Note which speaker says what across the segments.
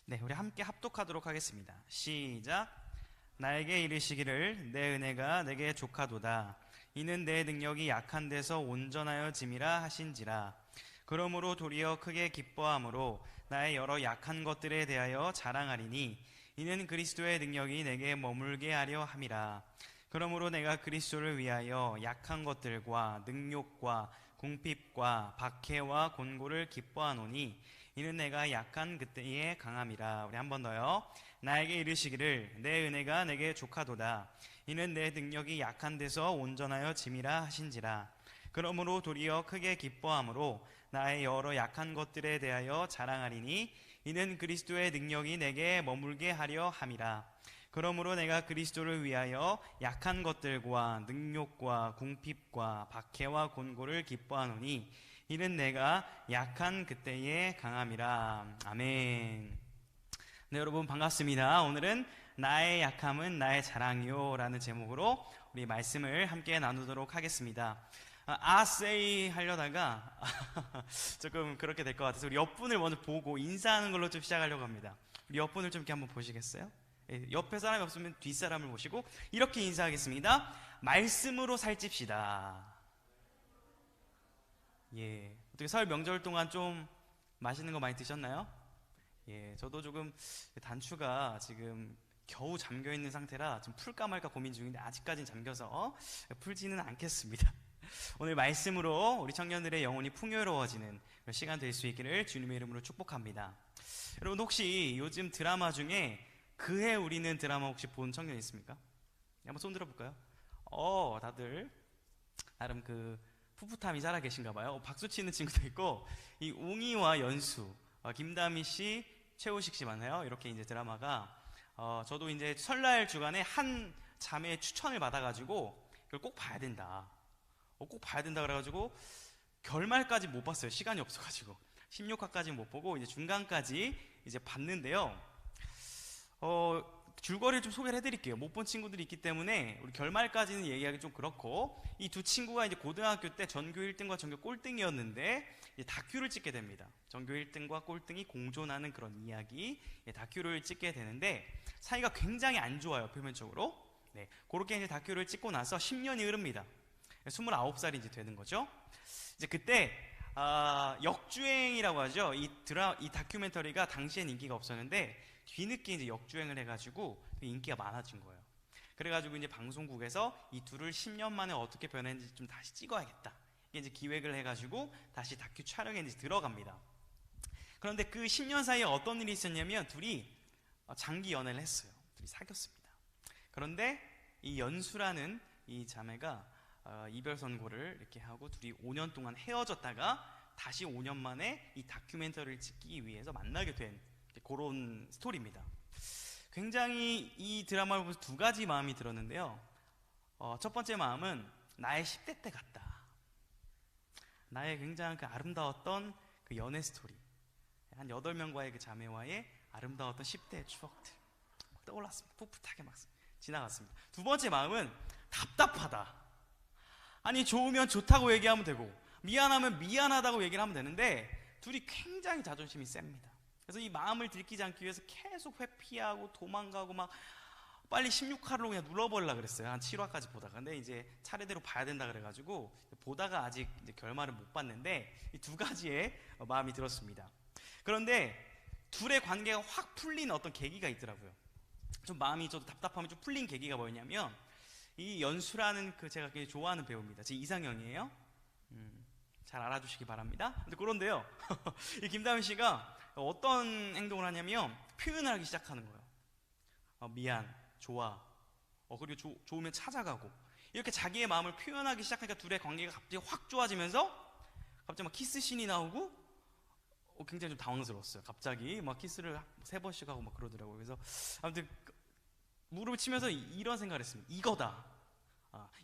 Speaker 1: 네, 우리 함께 합독하도록 하겠습니다. 시작. 나에게 이르시기를 내 은혜가 내게 족하도다. 이는 내 능력이 약한 데서 온전하여 짐이라 하신지라. 그러므로 도리어 크게 기뻐함으로 나의 여러 약한 것들에 대하여 자랑하리니 이는 그리스도의 능력이 내게 머물게 하려 함이라. 그러므로 내가 그리스도를 위하여 약한 것들과 능욕과 궁핍과 박해와 곤고를 기뻐하노니 이는 내가 약한 그때의 강함이라. 우리 한 번 더요. 나에게 이르시기를 내 은혜가 내게 족하도다. 이는 내 능력이 약한 데서 온전하여 짐이라 하신지라. 그러므로 도리어 크게 기뻐함으로 나의 여러 약한 것들에 대하여 자랑하리니 이는 그리스도의 능력이 내게 머물게 하려 함이라. 그러므로 내가 그리스도를 위하여 약한 것들과 능욕과 궁핍과 박해와 곤고를 기뻐하노니 이는 내가 약한 그때의 강함이라. 아멘. 네, 여러분 반갑습니다. 오늘은 나의 약함은 나의 자랑이요 라는 제목으로 우리 말씀을 함께 나누도록 하겠습니다. 아세이 하려다가 조금 그렇게 될 것 같아서 우리 옆분을 먼저 보고 인사하는 걸로 좀 시작하려고 합니다. 우리 옆분을 좀 이렇게 한번 보시겠어요? 옆에 사람이 없으면 뒷사람을 보시고 이렇게 인사하겠습니다. 말씀으로 살찝시다. 예, 어떻게 설 명절 동안 좀 맛있는 거 많이 드셨나요? 예, 저도 조금 단추가 지금 겨우 잠겨 있는 상태라 좀 풀까 말까 고민 중인데 아직까지는 잠겨서 풀지는 않겠습니다. 오늘 말씀으로 우리 청년들의 영혼이 풍요로워지는 시간 될 수 있기를 주님의 이름으로 축복합니다. 여러분 혹시 요즘 드라마 중에 그해 우리는 드라마 혹시 본 청년 있습니까? 한번 손 들어볼까요? 다들 나름 그 풋풋함이 살아 계신가 봐요. 박수 치는 친구도 있고, 이 웅이와 연수, 김다미 씨, 최우식 씨 맞나요? 이렇게 이제 드라마가, 저도 이제 설날 주간에 한 자매의 추천을 받아가지고, 이걸 꼭 봐야 된다. 꼭 봐야 된다 그래가지고, 결말까지 못 봤어요. 시간이 없어가지고. 16화까지 못 보고, 이제 중간까지 이제 봤는데요. 줄거리를 좀 소개를 해드릴게요. 못 본 친구들이 있기 때문에 우리 결말까지는 얘기하기 좀 그렇고, 이 두 친구가 이제 고등학교 때 전교 1등과 전교 꼴등이었는데 이제 다큐를 찍게 됩니다. 전교 1등과 꼴등이 공존하는 그런 이야기, 다큐를 찍게 되는데 사이가 굉장히 안 좋아요, 표면적으로. 네, 그렇게 이제 다큐를 찍고 나서 10년이 흐릅니다. 29살이 이제 되는 거죠. 이제 그때 역주행이라고 하죠. 이 다큐멘터리가 당시엔 인기가 없었는데 뒤늦게 이제 역주행을 해가지고 인기가 많아진 거예요. 그래가지고 이제 방송국에서 이 둘을 10년 만에 어떻게 변했는지 좀 다시 찍어야겠다. 이게 이제 기획을 해가지고 다시 다큐 촬영에 이제 들어갑니다. 그런데 그 10년 사이에 어떤 일이 있었냐면 둘이 장기 연애를 했어요. 둘이 사귀었습니다. 그런데 이 연수라는 이 자매가 이별 선고를 이렇게 하고 둘이 5년 동안 헤어졌다가 다시 5년 만에 이 다큐멘터리를 찍기 위해서 만나게 된 그런 스토리입니다. 굉장히 이 드라마를 보면서 두 가지 마음이 들었는데요. 첫 번째 마음은 나의 10대 때 같다. 나의 굉장히 그 아름다웠던 그 연애 스토리, 한 8명과의 그 자매와의 아름다웠던 10대의 추억들 떠올랐습니다. 풋풋하게 막 지나갔습니다. 두 번째 마음은 답답하다. 아니 좋으면 좋다고 얘기하면 되고 미안하면 미안하다고 얘기를 하면 되는데 둘이 굉장히 자존심이 셉니다. 그래서 이 마음을 들키지 않기 위해서 계속 회피하고 도망가고 막 빨리 16화로 그냥 눌러버리려고 그랬어요. 한 7화까지 보다가. 근데 이제 차례대로 봐야 된다 그래가지고 보다가 아직 이제 결말을 못 봤는데 이 두 가지의 마음이 들었습니다. 그런데 둘의 관계가 확 풀린 어떤 계기가 있더라고요. 좀 마음이 저도 답답함이 좀 풀린 계기가 뭐였냐면 이 연수라는 그 제가 굉장히 좋아하는 배우입니다. 제 이상형이에요. 잘 알아주시기 바랍니다. 근데 그런데요, 이 김다미 씨가 어떤 행동을 하냐면 표현을 하기 시작하는 거예요. 미안, 좋아, 그리고 좋으면 찾아가고 이렇게 자기의 마음을 표현하기 시작하니까 둘의 관계가 갑자기 확 좋아지면서 갑자기 막 키스씬이 나오고 굉장히 좀 당황스러웠어요. 갑자기 막 키스를 3번씩 하고 막 그러더라고요. 그래서 아무튼 무릎을 치면서 이런 생각을 했습니다. 이거다.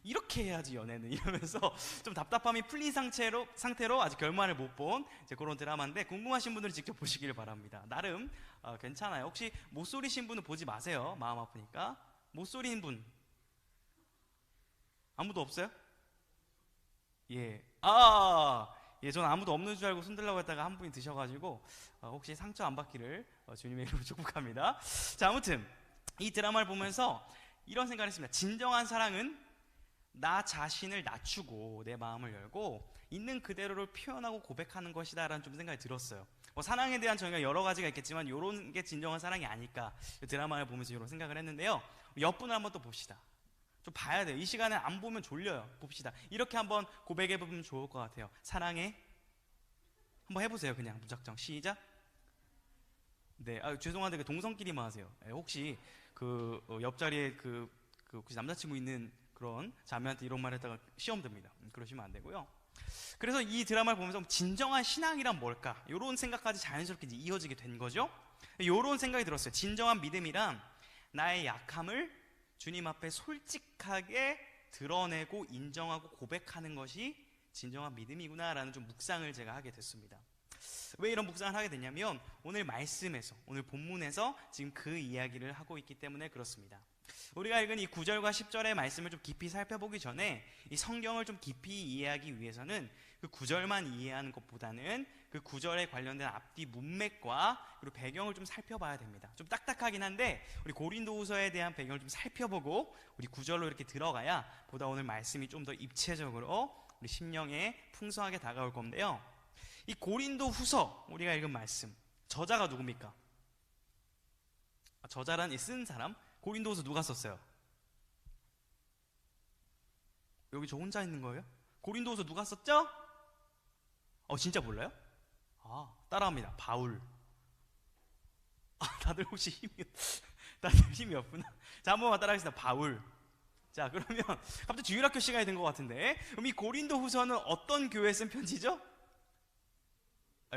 Speaker 1: 이렇게 해야지 연애는 이러면서 좀 답답함이 풀린 상태로 아직 결말을 못 본 그런 드라마인데 궁금하신 분들은 직접 보시길 바랍니다. 나름 괜찮아요. 혹시 못 소리신 분은 보지 마세요. 마음 아프니까. 못 소리는 분 아무도 없어요? 예. 예, 저는 아무도 없는 줄 알고 손들라고 했다가 한 분이 드셔가지고 혹시 상처 안 받기를 주님의 이름으로 축복합니다. 자, 아무튼 이 드라마를 보면서 이런 생각을 했습니다. 진정한 사랑은 나 자신을 낮추고 내 마음을 열고 있는 그대로를 표현하고 고백하는 것이다 라는 좀 생각이 들었어요. 사랑에 대한 저희가 여러 가지가 있겠지만 이런 게 진정한 사랑이 아닐까, 드라마를 보면서 이런 생각을 했는데요. 옆분을 한번 또 봅시다. 좀 봐야 돼요. 이 시간에 안 보면 졸려요. 봅시다. 이렇게 한번 고백해보면 좋을 것 같아요. 사랑해. 한번 해보세요. 그냥 무작정 시작. 네, 죄송한데 그 동성끼리만 하세요. 혹시 그 옆자리에 혹시 남자친구 있는 그런 자매한테 이런 말 했다가 시험 듭니다. 그러시면 안 되고요. 그래서 이 드라마를 보면서 진정한 신앙이란 뭘까? 이런 생각까지 자연스럽게 이어지게 된 거죠. 이런 생각이 들었어요. 진정한 믿음이란 나의 약함을 주님 앞에 솔직하게 드러내고 인정하고 고백하는 것이 진정한 믿음이구나 라는 좀 묵상을 제가 하게 됐습니다. 왜 이런 묵상을 하게 됐냐면 오늘 말씀에서, 오늘 본문에서 지금 그 이야기를 하고 있기 때문에 그렇습니다. 우리가 읽은 이 9절과 10절의 말씀을 좀 깊이 살펴보기 전에 이 성경을 좀 깊이 이해하기 위해서는 그 9절만 이해하는 것보다는 그 9절에 관련된 앞뒤 문맥과 그리고 배경을 좀 살펴봐야 됩니다. 좀 딱딱하긴 한데 우리 고린도후서에 대한 배경을 좀 살펴보고 우리 9절로 이렇게 들어가야 보다 오늘 말씀이 좀 더 입체적으로 우리 심령에 풍성하게 다가올 건데요. 이 고린도후서 우리가 읽은 말씀, 저자가 누굽니까? 저자란 이 쓴 사람, 고린도후서 누가 썼어요? 여기 저 혼자 있는 거예요? 고린도후서 누가 썼죠? 진짜 몰라요? 따라합니다. 바울. 다들 혹시 힘이 없구나. 자, 한 번만 따라하겠습니다. 바울. 자, 그러면 갑자기 주일학교 시간이 된 것 같은데, 그럼 이 고린도후서는 어떤 교회에 쓴 편지죠?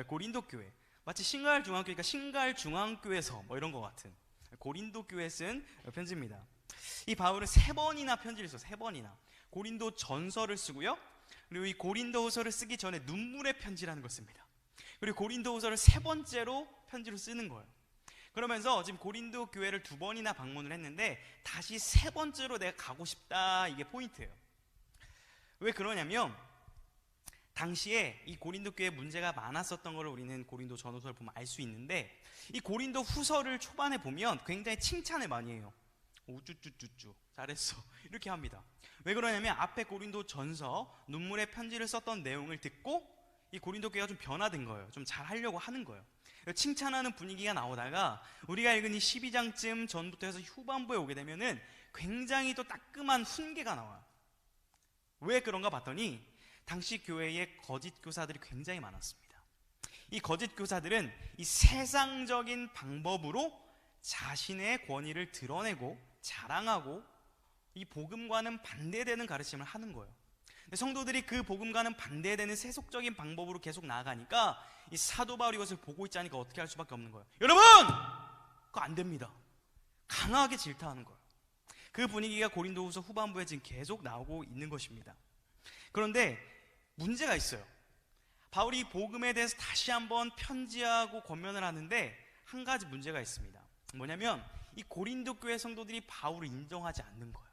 Speaker 1: 고린도 교회. 마치 신갈중앙교회니까 신갈중앙교회서 뭐 이런 것 같은 고린도 교회에 쓴 편지입니다. 이 바울은 3번이나 편지를 써요. 3번이나 고린도 전서를 쓰고요. 그리고 이 고린도후서를 쓰기 전에 눈물의 편지라는 걸 씁니다. 그리고 고린도후서를 3번째로 편지로 쓰는 거예요. 그러면서 지금 고린도 교회를 2번이나 방문을 했는데 다시 3번째로 내가 가고 싶다, 이게 포인트예요. 왜 그러냐면 당시에 이 고린도 교회에 문제가 많았었던 걸 우리는 고린도 전후서를 보면 알 수 있는데, 이 고린도 후서를 초반에 보면 굉장히 칭찬을 많이 해요. 우쭈쭈쭈쭈 잘했어 이렇게 합니다. 왜 그러냐면 앞에 고린도 전서 눈물의 편지를 썼던 내용을 듣고 이 고린도 교회가 좀 변화된 거예요. 좀 잘하려고 하는 거예요. 칭찬하는 분위기가 나오다가 우리가 읽은 이 12장쯤 전부터 해서 후반부에 오게 되면은 굉장히 또 따끔한 훈계가 나와요. 왜 그런가 봤더니 당시 교회에 거짓 교사들이 굉장히 많았습니다. 이 거짓 교사들은 이 세상적인 방법으로 자신의 권위를 드러내고 자랑하고 이 복음과는 반대되는 가르침을 하는 거예요. 성도들이 그 복음과는 반대되는 세속적인 방법으로 계속 나아가니까 이 사도 바울이 이것을 보고 있지 않으니까 어떻게 할 수밖에 없는 거예요. 여러분! 그거 안 됩니다. 강하게 질타하는 거예요. 그 분위기가 고린도후서 후반부에 지금 계속 나오고 있는 것입니다. 그런데 문제가 있어요. 바울이 복음에 대해서 다시 한번 편지하고 권면을 하는데 한 가지 문제가 있습니다. 뭐냐면 이 고린도 교회 성도들이 바울을 인정하지 않는 거예요.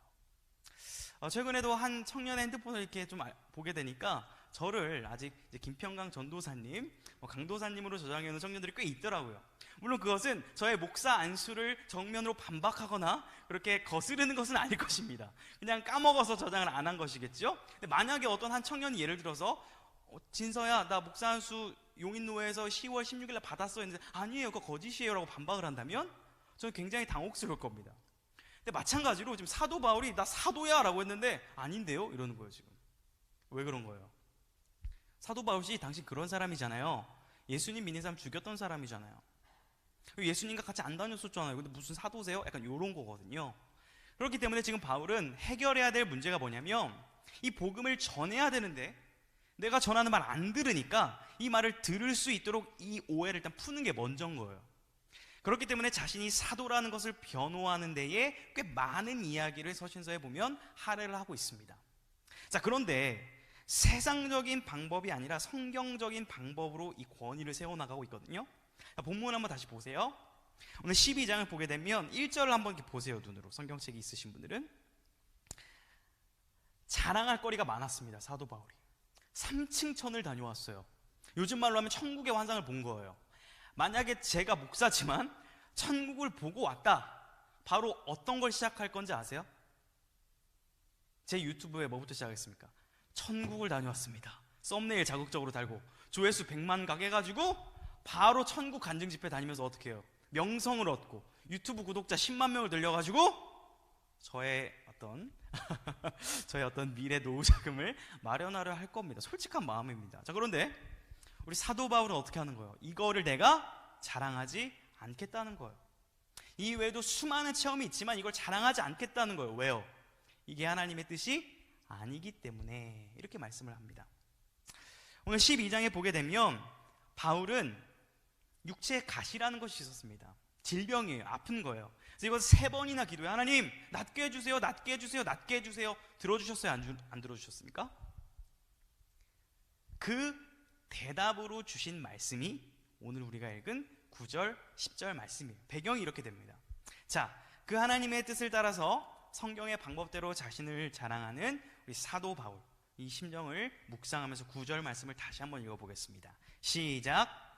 Speaker 1: 최근에도 한 청년의 핸드폰을 이렇게 좀 보게 되니까 저를 아직 이제 김평강 전도사님, 강도사님으로 저장해놓은 청년들이 꽤 있더라고요. 물론 그것은 저의 목사 안수를 정면으로 반박하거나 그렇게 거스르는 것은 아닐 것입니다. 그냥 까먹어서 저장을 안 한 것이겠죠. 근데 만약에 어떤 한 청년이 예를 들어서 진서야 나 목사 안수 용인노회에서 10월 16일에 받았어 했는데 아니에요 그거 거짓이에요 라고 반박을 한다면 저는 굉장히 당혹스러울 겁니다. 근데 마찬가지로 지금 사도 바울이 나 사도야 라고 했는데 아닌데요? 이러는 거예요. 지금 왜 그런 거예요? 사도 바울이 당신 그런 사람이잖아요. 예수님 믿는 사람 죽였던 사람이잖아요. 예수님과 같이 안 다녔었잖아요. 근데 무슨 사도세요? 약간 이런 거거든요. 그렇기 때문에 지금 바울은 해결해야 될 문제가 뭐냐면 이 복음을 전해야 되는데 내가 전하는 말 안 들으니까 이 말을 들을 수 있도록 이 오해를 일단 푸는 게 먼저인 거예요. 그렇기 때문에 자신이 사도라는 것을 변호하는 데에 꽤 많은 이야기를 서신서에 보면 할애를 하고 있습니다. 자, 그런데 세상적인 방법이 아니라 성경적인 방법으로 이 권위를 세워나가고 있거든요. 본문 한번 다시 보세요. 오늘 12장을 보게 되면 1절을 한번 이렇게 보세요. 눈으로 성경책이 있으신 분들은 자랑할 거리가 많았습니다. 사도 바울이 3층천을 다녀왔어요. 요즘 말로 하면 천국의 환상을 본 거예요. 만약에 제가 목사지만 천국을 보고 왔다, 바로 어떤 걸 시작할 건지 아세요? 제 유튜브에 뭐부터 시작했습니까? 천국을 다녀왔습니다. 썸네일 자극적으로 달고 조회수 100만 각 해가지고 바로 천국 간증 집회 다니면서 어떻게 해요? 명성을 얻고 유튜브 구독자 10만 명을 늘려가지고 저의 어떤 미래 노후 자금을 마련하려 할 겁니다. 솔직한 마음입니다. 자, 그런데 우리 사도 바울은 어떻게 하는 거예요? 이거를 내가 자랑하지 않겠다는 거예요. 이 외에도 수많은 체험이 있지만 이걸 자랑하지 않겠다는 거예요. 왜요? 이게 하나님의 뜻이 아니기 때문에 이렇게 말씀을 합니다. 오늘 12장에 보게 되면 바울은 육체에 가시라는 것이 있었습니다. 질병이에요. 아픈 거예요. 그래서 이것을 3번이나 기도해. 하나님, 낫게 해주세요, 낫게 해주세요, 낫게 해주세요. 들어주셨어요? 안 들어주셨습니까? 그 대답으로 주신 말씀이 오늘 우리가 읽은 9절, 10절 말씀이에요. 배경이 이렇게 됩니다. 자, 그 하나님의 뜻을 따라서 성경의 방법대로 자신을 자랑하는 우리 사도 바울, 이 심정을 묵상하면서 9절 말씀을 다시 한번 읽어보겠습니다. 시작.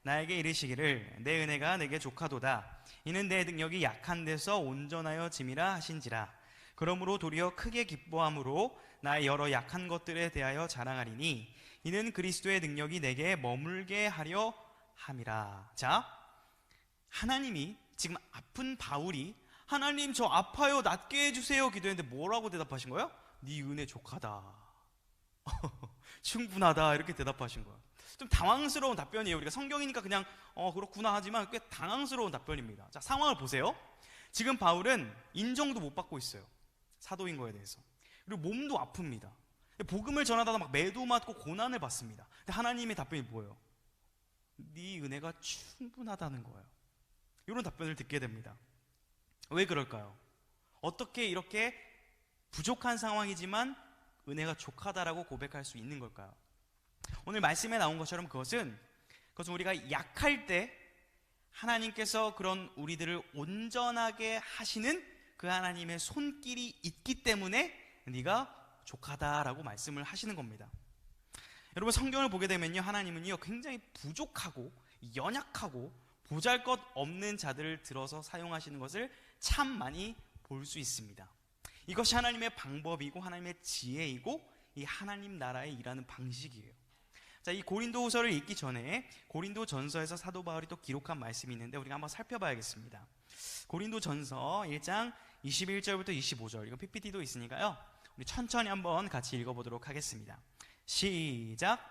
Speaker 1: 나에게 이르시기를 내 은혜가 내게 족하도다. 이는 내 능력이 약한 데서 온전하여 짐이라 하신지라. 그러므로 도리어 크게 기뻐함으로 나의 여러 약한 것들에 대하여 자랑하리니 이는 그리스도의 능력이 내게 머물게 하려 함이라. 자, 하나님이 지금 아픈 바울이 하나님 저 아파요 낫게 해주세요 기도했는데 뭐라고 대답하신 거예요? 네 은혜 족하다. 충분하다 이렇게 대답하신 거예요. 좀 당황스러운 답변이에요. 우리가 성경이니까 그냥 그렇구나 하지만 꽤 당황스러운 답변입니다. 자, 상황을 보세요. 지금 바울은 인정도 못 받고 있어요. 사도인 거에 대해서. 그리고 몸도 아픕니다. 복음을 전하다가 막 매도 맞고 고난을 받습니다. 근데 하나님의 답변이 뭐예요? 네 은혜가 충분하다는 거예요. 이런 답변을 듣게 됩니다. 왜 그럴까요? 어떻게 이렇게 부족한 상황이지만 은혜가 족하다라고 고백할 수 있는 걸까요? 오늘 말씀에 나온 것처럼 그것은 우리가 약할 때 하나님께서 그런 우리들을 온전하게 하시는 그 하나님의 손길이 있기 때문에 네가 족하다라고 말씀을 하시는 겁니다. 여러분, 성경을 보게 되면요, 하나님은요 굉장히 부족하고 연약하고 보잘것없는 자들을 들어서 사용하시는 것을 참 많이 볼 수 있습니다. 이것이 하나님의 방법이고 하나님의 지혜이고 이 하나님 나라의 일하는 방식이에요. 자, 이 고린도후서를 읽기 전에 고린도전서에서 사도 바울이 또 기록한 말씀이 있는데 우리가 한번 살펴봐야겠습니다. 고린도전서 1장 21절부터 25절, 이거 PPT도 있으니까요 우리 천천히 한번 같이 읽어보도록 하겠습니다. 시작.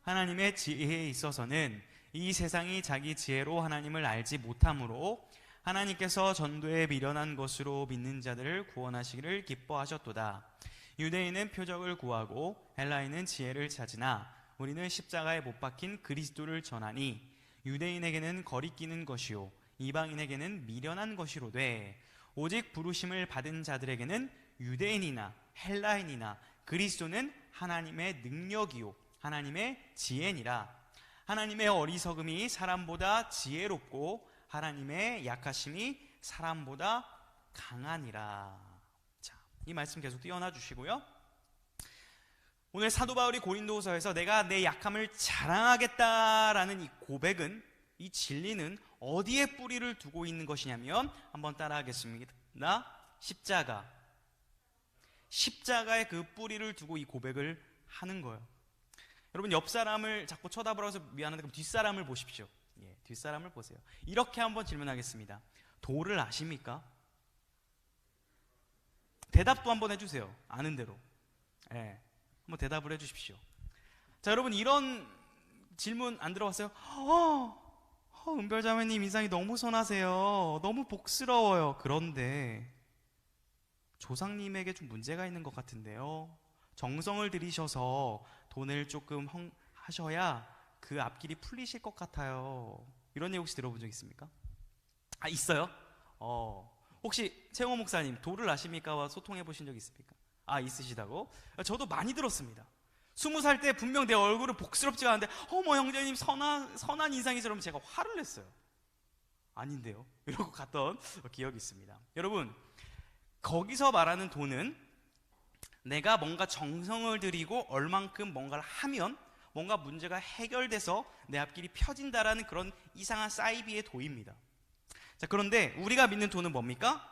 Speaker 1: 하나님의 지혜에 있어서는 이 세상이 자기 지혜로 하나님을 알지 못하므로 하나님께서 전도에 미련한 것으로 믿는 자들을 구원하시기를 기뻐하셨도다. 유대인은 표적을 구하고 헬라인은 지혜를 찾으나 우리는 십자가에 못 박힌 그리스도를 전하니 유대인에게는 거리끼는 것이요 이방인에게는 미련한 것이로되 오직 부르심을 받은 자들에게는 유대인이나 헬라인이나 그리스도는 하나님의 능력이요 하나님의 지혜니라. 하나님의 어리석음이 사람보다 지혜롭고 하나님의 약하심이 사람보다 강하니라. 자, 이 말씀 계속 띄워놔 주시고요. 오늘 사도 바울이 고린도후서에서 내가 내 약함을 자랑하겠다라는 이 고백은, 이 진리는 어디에 뿌리를 두고 있는 것이냐면 한번 따라하겠습니다. 십자가에 그 뿌리를 두고 이 고백을 하는 거예요. 여러분, 옆 사람을 자꾸 쳐다보라서 미안한데 그럼 뒷사람을 보십시오. 예, 뒷사람을 보세요. 이렇게 한번 질문하겠습니다. 도를 아십니까? 대답도 한번 해주세요. 아는 대로. 예, 한번 대답을 해주십시오. 자, 여러분, 이런 질문 안 들어봤어요? 은별자매님 인상이 너무 선하세요. 너무 복스러워요. 그런데 조상님에게 좀 문제가 있는 것 같은데요. 정성을 들이셔서 돈을 조금 하셔야 그 앞길이 풀리실 것 같아요. 이런 얘기 혹시 들어본 적 있습니까? 아, 있어요? 혹시 최홍호 목사님 도를 아십니까?와 소통해 보신 적 있습니까? 아, 있으시다고? 저도 많이 들었습니다. 20살 때 분명 내 얼굴은 복스럽지가 않은데 어머 형제님 선한 인상이처럼 제가 화를 냈어요. 아닌데요? 이러고 갔던 기억이 있습니다. 여러분, 거기서 말하는 돈은 내가 뭔가 정성을 들이고 얼만큼 뭔가를 하면 뭔가 문제가 해결돼서 내 앞길이 펴진다라는 그런 이상한 사이비의 도입니다. 자, 그런데 우리가 믿는 도는 뭡니까?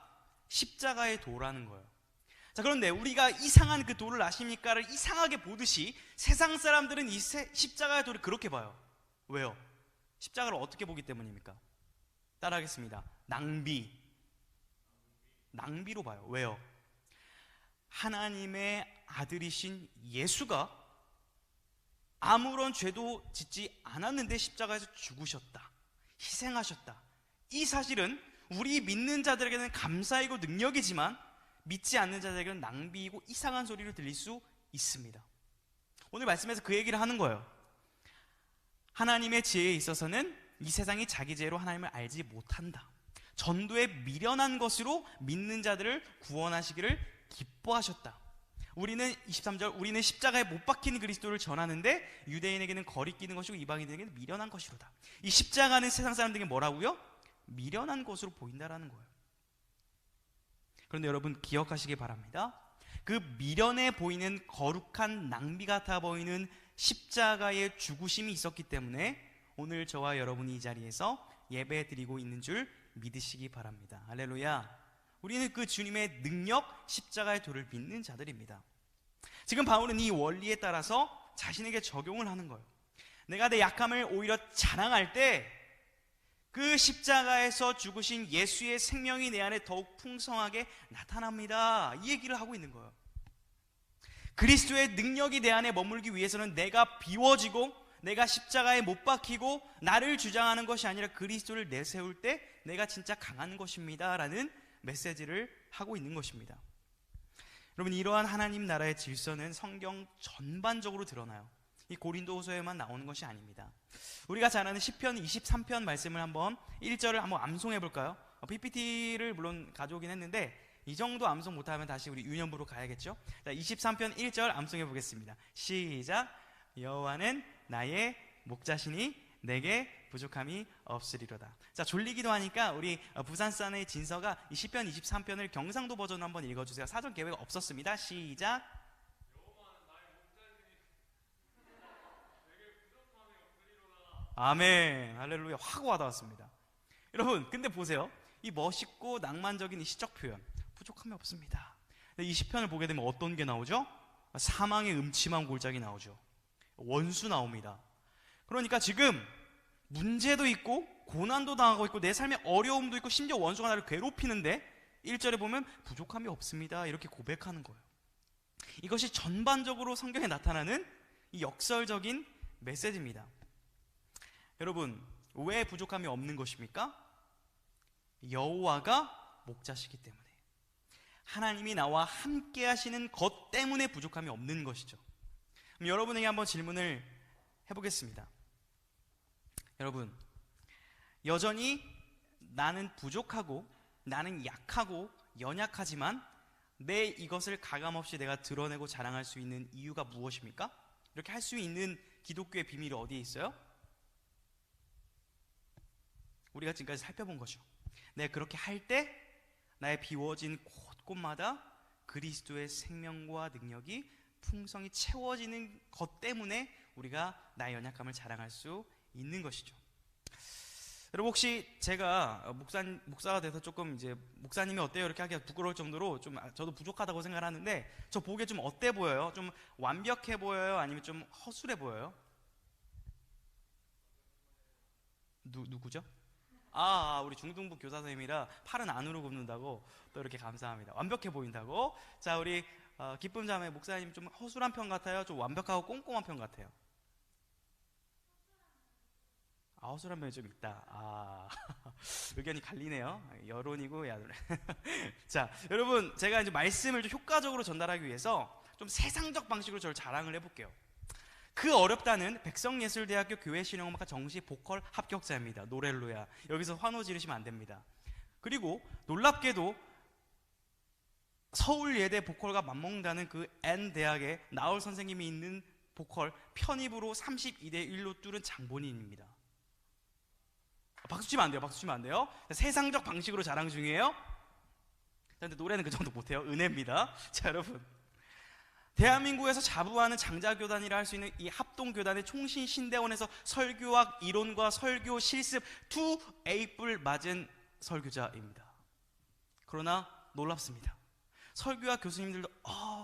Speaker 1: 십자가의 도라는 거예요. 자, 그런데 우리가 이상한 그 도를 아십니까를 이상하게 보듯이 세상 사람들은 이 십자가의 도를 그렇게 봐요. 왜요? 십자가를 어떻게 보기 때문입니까? 따라하겠습니다. 낭비로 봐요. 왜요? 하나님의 아들이신 예수가 아무런 죄도 짓지 않았는데 십자가에서 죽으셨다, 희생하셨다. 이 사실은 우리 믿는 자들에게는 감사이고 능력이지만 믿지 않는 자들에게는 낭비이고 이상한 소리로 들릴 수 있습니다. 오늘 말씀에서 그 얘기를 하는 거예요. 하나님의 지혜에 있어서는 이 세상이 자기 지혜로 하나님을 알지 못한다. 전도에 미련한 것으로 믿는 자들을 구원하시기를 기뻐하셨다. 우리는 23절, 우리는 십자가에 못 박힌 그리스도를 전하는데 유대인에게는 거리끼는 것이고 이방인에게는 미련한 것이로다. 이 십자가는 세상 사람들에게 뭐라고요? 미련한 것으로 보인다라는 거예요. 그런데 여러분 기억하시기 바랍니다. 그 미련해 보이는 거룩한 낭비 같아 보이는 십자가의 죽으심이 있었기 때문에 오늘 저와 여러분이 이 자리에서 예배 드리고 있는 줄 믿으시기 바랍니다. 할렐루야. 우리는 그 주님의 능력, 십자가의 도를 믿는 자들입니다. 지금 바울은 이 원리에 따라서 자신에게 적용을 하는 거예요. 내가 내 약함을 오히려 자랑할 때 그 십자가에서 죽으신 예수의 생명이 내 안에 더욱 풍성하게 나타납니다. 이 얘기를 하고 있는 거예요. 그리스도의 능력이 내 안에 머물기 위해서는 내가 비워지고 내가 십자가에 못 박히고 나를 주장하는 것이 아니라 그리스도를 내세울 때 내가 진짜 강한 것입니다 라는 메시지를 하고 있는 것입니다. 여러분, 이러한 하나님 나라의 질서는 성경 전반적으로 드러나요. 이 고린도후서에만 나오는 것이 아닙니다. 우리가 잘 아는 시편 23편 말씀을 한번 1절을 한번 암송해 볼까요? PPT를 물론 가져오긴 했는데 이 정도 암송 못하면 다시 우리 유년부로 가야겠죠? 자, 23편 1절 암송해 보겠습니다. 시작. 여호와는 나의 목자시니 내게 부족함이 없으리로다. 자, 졸리기도 하니까 우리 부산산의 진서가 이 시편 23편을 경상도 버전으로 한번 읽어주세요. 사전 계획 없었습니다. 시작. 아멘. 할렐루야. 확 와닿았습니다. 여러분, 근데 보세요. 이 멋있고 낭만적인 이 시적 표현, 부족함이 없습니다. 이 시편을 보게 되면 어떤 게 나오죠? 사망의 음침한 골짜기 나오죠. 원수 나옵니다. 그러니까 지금 문제도 있고 고난도 당하고 있고 내 삶에 어려움도 있고 심지어 원수가 나를 괴롭히는데 1절에 보면 부족함이 없습니다 이렇게 고백하는 거예요. 이것이 전반적으로 성경에 나타나는 이 역설적인 메시지입니다. 여러분, 왜 부족함이 없는 것입니까? 여호와가 목자시기 때문에, 하나님이 나와 함께 하시는 것 때문에 부족함이 없는 것이죠. 그럼 여러분에게 한번 질문을 해보겠습니다. 여러분, 여전히 나는 부족하고 나는 약하고 연약하지만 내 이것을 가감없이 내가 드러내고 자랑할 수 있는 이유가 무엇입니까? 이렇게 할 수 있는 기독교의 비밀이 어디에 있어요? 우리가 지금까지 살펴본 거죠. 내가 그렇게 할 때 나의 비워진 곳곳마다 그리스도의 생명과 능력이 풍성히 채워지는 것 때문에 우리가 나의 연약함을 자랑할 수 있는 것이죠. 여러분, 혹시 제가 목사가 돼서 조금 이제 목사님이 어때요? 이렇게 하기가 부끄러울 정도로 좀 저도 부족하다고 생각하는데 저 보기에 좀 어때 보여요? 좀 완벽해 보여요? 아니면 좀 허술해 보여요? 누구죠? 우리 중등부 교사 선생님이라 팔은 안으로 굽는다고 또 이렇게 감사합니다. 완벽해 보인다고. 자, 우리 기쁨 자매 목사님 좀 허술한 편 같아요? 좀 완벽하고 꼼꼼한 편 같아요? 허술한 면이 좀 있다. 의견이 갈리네요. 여론이고 야론. 자, 여러분, 제가 이제 말씀을 좀 효과적으로 전달하기 위해서 좀 세상적 방식으로 저를 자랑을 해볼게요. 그 어렵다는 백성예술대학교 교회실용음악과 정시 보컬 합격자입니다. 노렐로야. 여기서 환호 지르시면 안 됩니다. 그리고 놀랍게도 서울예대 보컬과 맞먹는다는 그 N대학에 나올 선생님이 있는 보컬 편입으로 32대 1로 뚫은 장본인입니다. 박수 치면 안 돼요. 박수 치면 안 돼요. 세상적 방식으로 자랑 중이에요. 근데 노래는 그 정도 못해요. 은혜입니다. 자, 여러분, 대한민국에서 자부하는 장자교단이라 할 수 있는 이 합동교단의 총신신대원에서 설교학 이론과 설교 실습 2A뿔 맞은 설교자입니다. 그러나 놀랍습니다. 설교학 교수님들도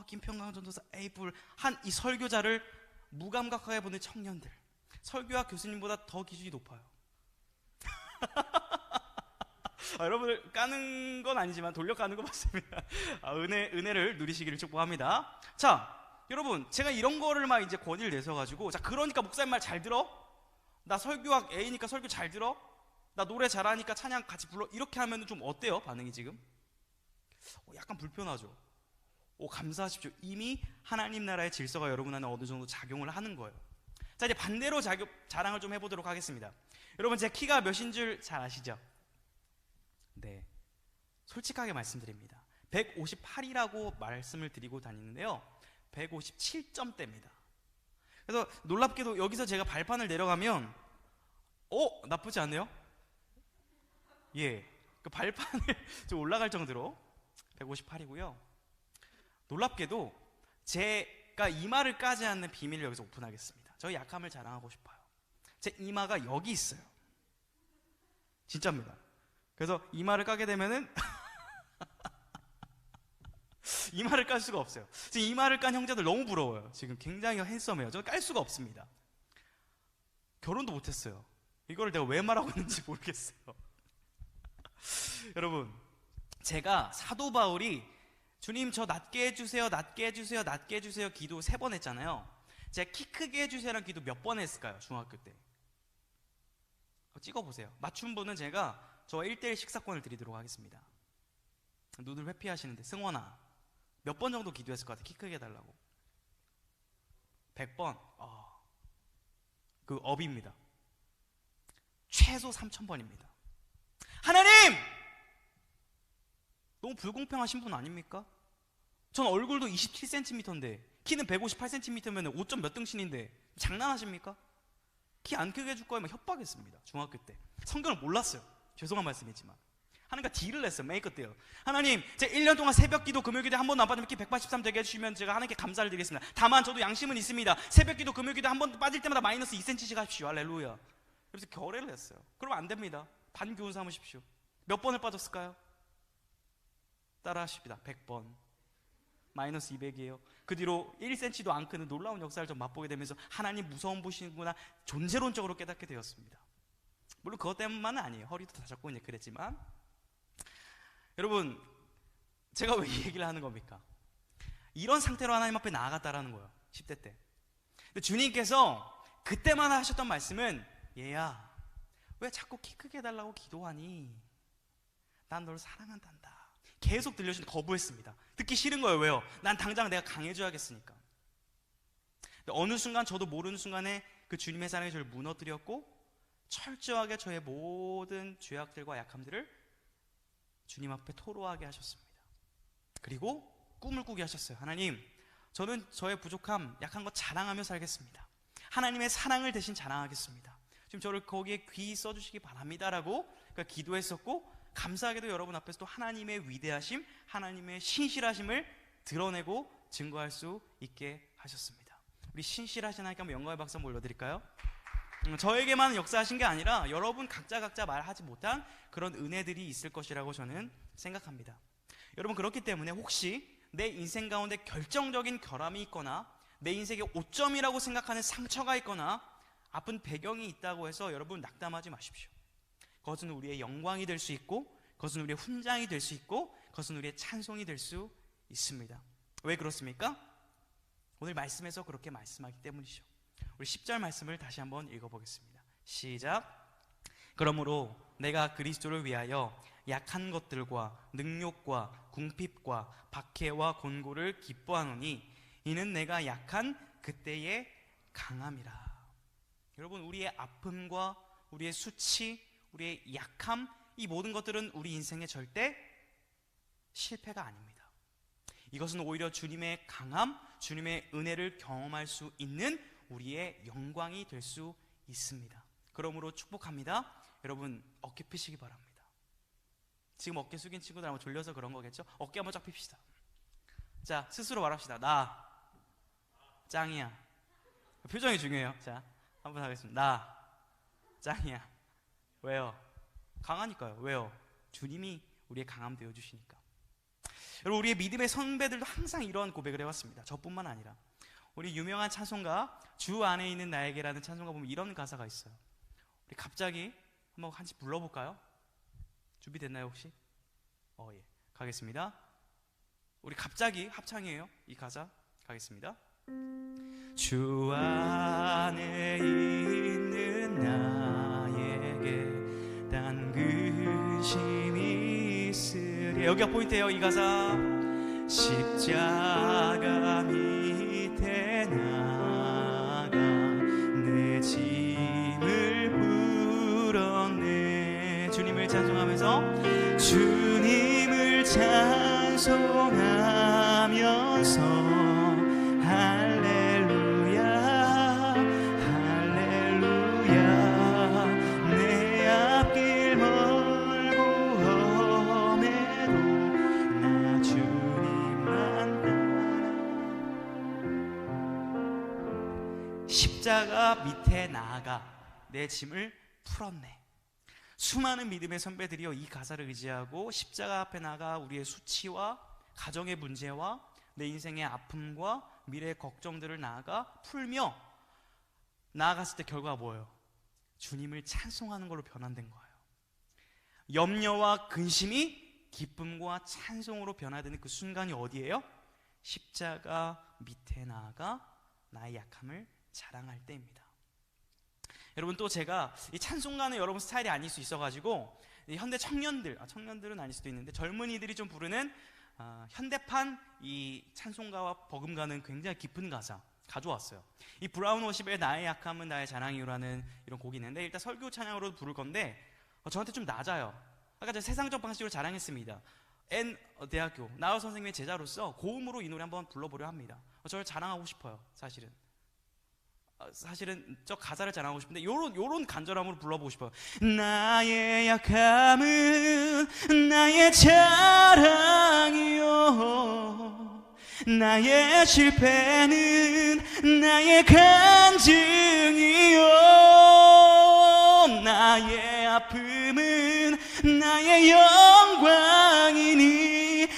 Speaker 1: 김평강 전도사 A뿔 한 이 설교자를 무감각하게 보는 청년들, 설교학 교수님보다 더 기준이 높아요. 여러분을 까는 건 아니지만 돌려 까는 거 맞습니다. 은혜를 누리시기를 축복합니다. 자, 여러분, 제가 이런 거를 막 이제 권위를 내서가지고, 자, 그러니까 목사님 말 잘 들어? 나 설교학 A니까 설교 잘 들어? 나 노래 잘하니까 찬양 같이 불러? 이렇게 하면 좀 어때요? 반응이 지금? 약간 불편하죠? 감사하십시오. 이미 하나님 나라의 질서가 여러분 안에 어느 정도 작용을 하는 거예요. 자, 이제 반대로 자랑을 좀 해보도록 하겠습니다. 여러분, 제 키가 몇인 줄 잘 아시죠? 네, 솔직하게 말씀드립니다. 158이라고 말씀을 드리고 다니는데요, 157점대입니다. 그래서 놀랍게도 여기서 제가 발판을 내려가면 나쁘지 않네요. 예, 그 발판을 좀 올라갈 정도로 158이고요. 놀랍게도 제가 이마를 까지 않는 비밀을 여기서 오픈하겠습니다. 저희 약함을 자랑하고 싶어요. 제 이마가 여기 있어요. 진짜입니다. 그래서 이마를 까게 되면은 이마를 깔 수가 없어요. 지금 이마를 깐 형제들 너무 부러워요. 지금 굉장히 핸섬해요. 저는 깔 수가 없습니다. 결혼도 못했어요. 이걸 내가 왜 말하고 있는지 모르겠어요. 여러분, 제가 사도 바울이 주님 저 낮게 해주세요, 낮게 해주세요, 낮게 해주세요 기도 3번 했잖아요. 제가 키 크게 해주세요라는 기도 몇 번 했을까요? 중학교 때 찍어보세요. 맞춘 분은 제가 저와 1대1 식사권을 드리도록 하겠습니다. 눈을 회피하시는데, 승원아 몇 번 정도 기도했을 것 같아? 키 크게 해달라고. 100번. 그 업입니다. 최소 3000번입니다. 하나님! 너무 불공평하신 분 아닙니까? 전 얼굴도 27cm인데 키는 158cm면 5점 몇 등신인데 장난하십니까? 키 안 크게 해줄 거에 막 협박했습니다. 중학교 때. 성경을 몰랐어요. 죄송한 말씀이지만 하나님과 딜을 냈어요. 메이크 때요. 하나님, 제 1년 동안 새벽 기도 금요 기도 한 번도 안 빠지면 키 183 되게 해주시면 제가 하나님께 감사를 드리겠습니다. 다만 저도 양심은 있습니다. 새벽 기도 금요 기도 한 번 빠질 때마다 마이너스 2cm씩 하십시오. 할렐루야. 그래서 결례를 했어요. 그러면 안 됩니다. 반교훈 삼으십시오. 몇 번을 빠졌을까요? 따라 하십니다. 100번. 마이너스 200이에요. 그 뒤로 1cm도 안 크는 놀라운 역사를 좀 맛보게 되면서 하나님 무서움 보시는구나 존재론적으로 깨닫게 되었습니다. 물론 그것 때문만은 아니에요. 허리도 다쳤고 이제 그랬지만, 여러분, 제가 왜 이 얘기를 하는 겁니까? 이런 상태로 하나님 앞에 나아갔다라는 거예요. 10대 때. 근데 주님께서 그때만 하셨던 말씀은, 얘야 왜 자꾸 키 크게 해달라고 기도하니? 난 널 사랑한단다. 계속 들려주는데 거부했습니다. 듣기 싫은 거예요. 왜요? 난 당장 내가 강해져야겠으니까. 근데 어느 순간 저도 모르는 순간에 그 주님의 사랑이 저를 무너뜨렸고, 철저하게 저의 모든 죄악들과 약함들을 주님 앞에 토로하게 하셨습니다. 그리고 꿈을 꾸게 하셨어요. 하나님, 저는 저의 부족함, 약한 것 자랑하며 살겠습니다. 하나님의 사랑을 대신 자랑하겠습니다. 지금 저를 거기에 귀히 써주시기 바랍니다라고 기도했었고, 감사하게도 여러분 앞에서 또 하나님의 위대하심, 하나님의 신실하심을 드러내고 증거할 수 있게 하셨습니다. 우리 신실하신 하나님께 한번 영광의 박수 한번 올려드릴까요? 저에게만 역사하신 게 아니라 여러분 각자 말하지 못한 그런 은혜들이 있을 것이라고 저는 생각합니다. 여러분, 그렇기 때문에 혹시 내 인생 가운데 결정적인 결함이 있거나 내 인생의 오점이라고 생각하는 상처가 있거나 아픈 배경이 있다고 해서 여러분 낙담하지 마십시오. 그것은 우리의 영광이 될 수 있고, 그것은 우리의 훈장이 될 수 있고, 그것은 우리의 찬송이 될 수 있습니다. 왜 그렇습니까? 오늘 말씀에서 그렇게 말씀하기 때문이죠. 우리 10절 말씀을 다시 한번 읽어보겠습니다. 시작. 그러므로 내가 그리스도를 위하여 약한 것들과 능욕과 궁핍과 박해와 곤고를 기뻐하노니 이는 내가 약한 그때의 강함이라. 여러분, 우리의 아픔과 우리의 수치, 우리의 약함, 이 모든 것들은 우리 인생의 절대 실패가 아닙니다. 이것은 오히려 주님의 강함, 주님의 은혜를 경험할 수 있는 우리의 영광이 될 수 있습니다. 그러므로 축복합니다. 여러분, 어깨 펴시기 바랍니다. 지금 어깨 숙인 친구들 한번 졸려서 그런 거겠죠? 어깨 한번 쫙 핍시다. 자, 스스로 말합시다. 나 짱이야. 표정이 중요해요. 자, 한번 하겠습니다. 나 짱이야. 왜요? 강하니까요. 왜요? 주님이 우리의 강함 되어주시니까. 여러분, 우리의 믿음의 선배들도 항상 이러한 고백을 해왔습니다. 저뿐만 아니라 우리 유명한 찬송가 주 안에 있는 나에게라는 찬송가 보면 이런 가사가 있어요. 우리 갑자기 한번 같이 불러볼까요? 준비됐나요 혹시? 예. 가겠습니다. 우리 갑자기 합창이에요. 이 가사 가겠습니다. 주 안에 있는 나에게 단 근심이 있으랴. 여기가 포인트예요. 이 가사. 십자가 밑에 나가 내 짐을 풀었네. 주님을 찬송하면서 주님을 찬송하면서 할렐루야 할렐루야 내 앞길 멀고 험해도 나 주님만 따라. 십자가 밑에 나아가 내 짐을 풀었네. 수많은 믿음의 선배들이요, 이 가사를 의지하고 십자가 앞에 나가 우리의 수치와 가정의 문제와 내 인생의 아픔과 미래의 걱정들을 나아가 풀며 나아갔을 때 결과가 뭐예요? 주님을 찬송하는 걸로 변환된 거예요. 염려와 근심이 기쁨과 찬송으로 변화되는 그 순간이 어디예요? 십자가 밑에 나아가 나의 약함을 자랑할 때입니다. 여러분, 또 제가 이 찬송가는 여러분 스타일이 아닐 수 있어가지고 현대 청년들은 아닐 수도 있는데 젊은이들이 좀 부르는 현대판 이 찬송가와 버금가는 굉장히 깊은 가사 가져왔어요. 이 브라운 워십의 나의 약함은 나의 자랑이요라는 이런 곡이 있는데, 일단 설교 찬양으로 부를 건데 저한테 좀 낮아요. 아까 제가 세상적 방식으로 자랑했습니다. 대학교 나우 선생님의 제자로서 고음으로 이 노래 한번 불러보려 합니다. 저를 자랑하고 싶어요. 사실은 저 가사를 자랑하고 싶은데 요런 간절함으로 불러보고 싶어요. 나의 약함은 나의 자랑이요 나의 실패는 나의 간증이요 나의 아픔은 나의 영광이니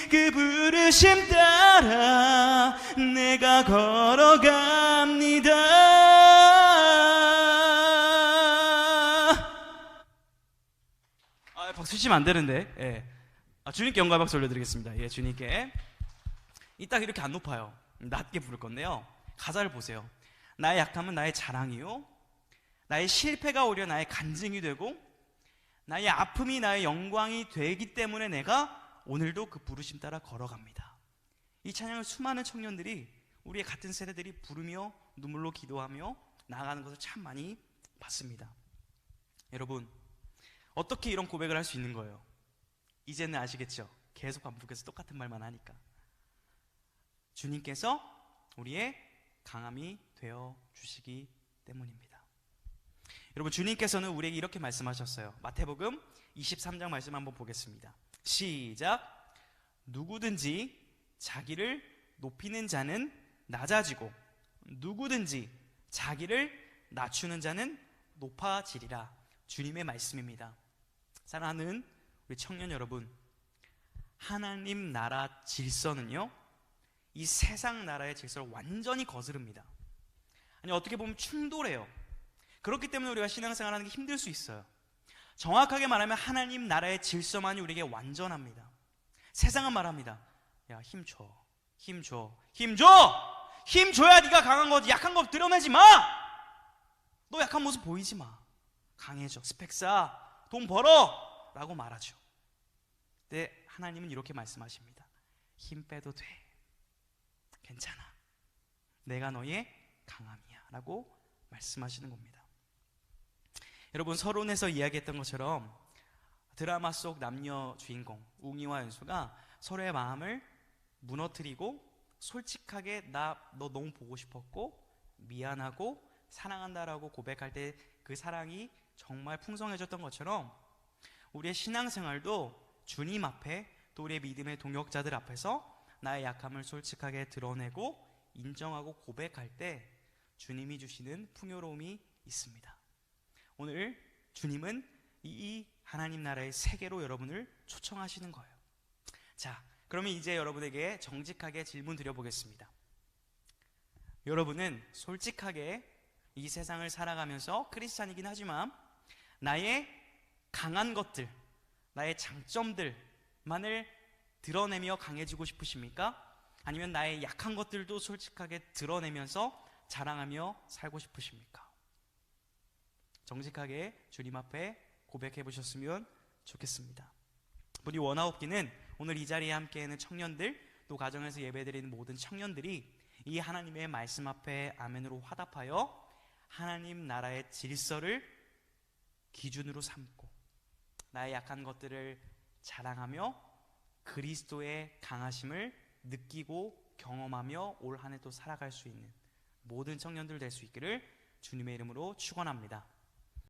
Speaker 1: 그 부르심 따라 내가 걸어갑니다. 박수 치면 안 되는데. 예. 주님께 영광 박수 올려드리겠습니다. 예, 주님께. 이딱 이렇게 안 높아요. 낮게 부를 건데요. 가사를 보세요. 나의 약함은 나의 자랑이요 나의 실패가 오히려 나의 간증이 되고 나의 아픔이 나의 영광이 되기 때문에 내가 오늘도 그 부르심 따라 걸어갑니다. 이 찬양을 수많은 청년들이, 우리의 같은 세대들이 부르며 눈물로 기도하며 나아가는 것을 참 많이 봤습니다. 여러분, 어떻게 이런 고백을 할 수 있는 거예요? 이제는 아시겠죠? 계속 반복해서 똑같은 말만 하니까. 주님께서 우리의 강함이 되어 주시기 때문입니다. 여러분, 주님께서는 우리에게 이렇게 말씀하셨어요. 마태복음 23장 말씀 한번 보겠습니다. 시작. 누구든지 자기를 높이는 자는 낮아지고 누구든지 자기를 낮추는 자는 높아지리라. 주님의 말씀입니다. 사랑하는 우리 청년 여러분, 하나님 나라 질서는요, 이 세상 나라의 질서를 완전히 거스릅니다. 아니, 어떻게 보면 충돌해요. 그렇기 때문에 우리가 신앙생활하는 게 힘들 수 있어요. 정확하게 말하면 하나님 나라의 질서만이 우리에게 완전합니다. 세상은 말합니다. 야, 힘줘, 힘줘, 힘줘! 힘줘야 네가 강한 거지. 약한 거 드러내지 마! 너 약한 모습 보이지 마. 강해져, 스펙 쌓아, 돈 벌어! 라고 말하죠. 근데 하나님은 이렇게 말씀하십니다. 힘 빼도 돼. 괜찮아. 내가 너의 강함이야. 라고 말씀하시는 겁니다. 여러분, 서론에서 이야기했던 것처럼 드라마 속 남녀 주인공 웅이와 연수가 서로의 마음을 무너뜨리고 솔직하게 너 너무 보고 싶었고 미안하고 사랑한다라고 고백할 때 그 사랑이 정말 풍성해졌던 것처럼 우리의 신앙생활도 주님 앞에 또 우리의 믿음의 동역자들 앞에서 나의 약함을 솔직하게 드러내고 인정하고 고백할 때 주님이 주시는 풍요로움이 있습니다. 오늘 주님은 이 하나님 나라의 세계로 여러분을 초청하시는 거예요. 자, 그러면 이제 여러분에게 정직하게 질문 드려보겠습니다. 여러분은 솔직하게 이 세상을 살아가면서 크리스찬이긴 하지만 나의 강한 것들, 나의 장점들만을 드러내며 강해지고 싶으십니까? 아니면 나의 약한 것들도 솔직하게 드러내면서 자랑하며 살고 싶으십니까? 정직하게 주님 앞에 고백해 보셨으면 좋겠습니다. 우리 원아웃기는 오늘 이 자리에 함께하는 청년들, 또 가정에서 예배드리는 모든 청년들이 이 하나님의 말씀 앞에 아멘으로 화답하여 하나님 나라의 질서를 기준으로 삼고 나의 약한 것들을 자랑하며 그리스도의 강하심을 느끼고 경험하며 올 한 해도 살아갈 수 있는 모든 청년들 될 수 있기를 주님의 이름으로 축원합니다.